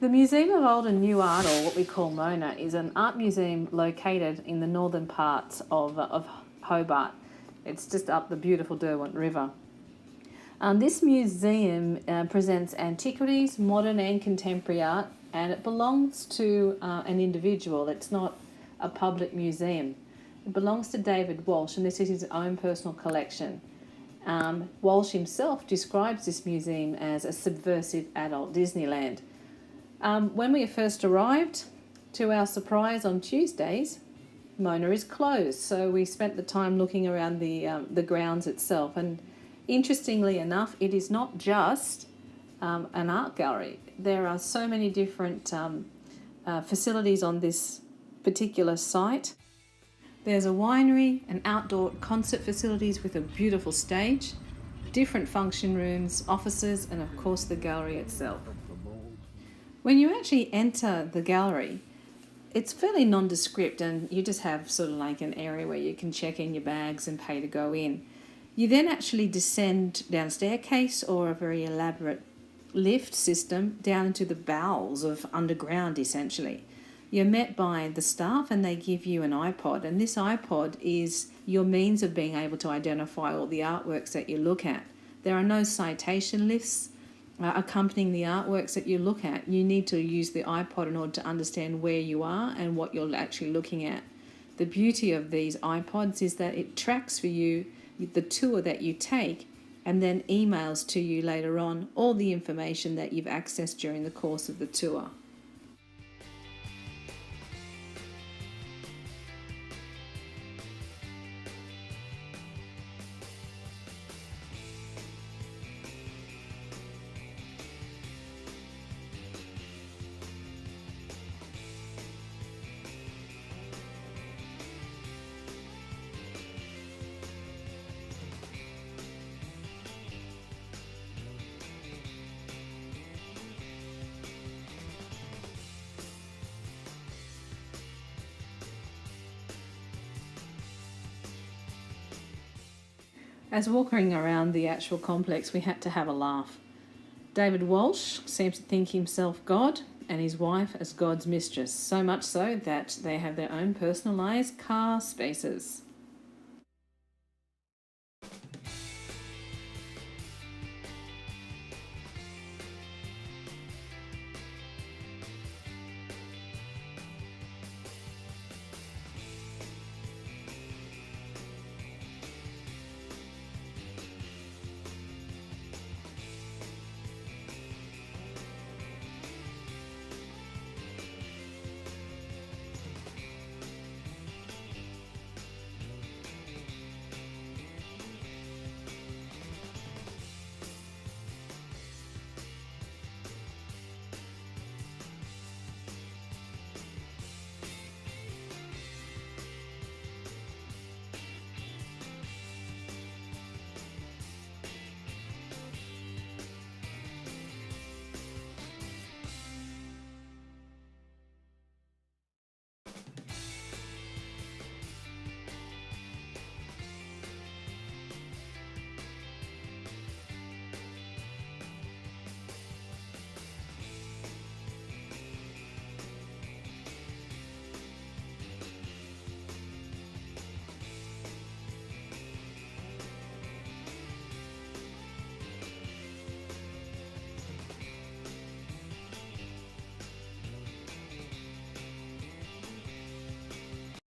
The Museum of Old and New Art, or what we call MONA, is an art museum located in the northern parts of Hobart. It's just up the beautiful Derwent River. This museum presents antiquities, modern and contemporary art, and it belongs to an individual. It's not a public museum. It belongs to David Walsh, and this is his own personal collection. Walsh himself describes this museum as a subversive adult Disneyland. When we first arrived, to our surprise on Tuesdays, MONA is closed, so we spent the time looking around the grounds itself. And interestingly enough, it is not just an art gallery. There are so many different facilities on this particular site. There's a winery, and outdoor concert facilities with a beautiful stage, different function rooms, offices, and of course the gallery itself. When you actually enter the gallery, it's fairly nondescript, and you just have sort of like an area where you can check in your bags and pay to go in. You then actually descend down a staircase or a very elaborate lift system down into the bowels of underground, essentially. You're met by the staff and they give you an iPod, and this iPod is your means of being able to identify all the artworks that you look at. There are no citation lists accompanying the artworks that you look at. You need to use the iPod in order to understand where you are and what you're actually looking at. The beauty of these iPods is that it tracks for you the tour that you take and then emails to you later on all the information that you've accessed during the course of the tour. As walking around the actual complex, we had to have a laugh. David Walsh seems to think himself God and his wife as God's mistress, so much so that they have their own personalised car spaces.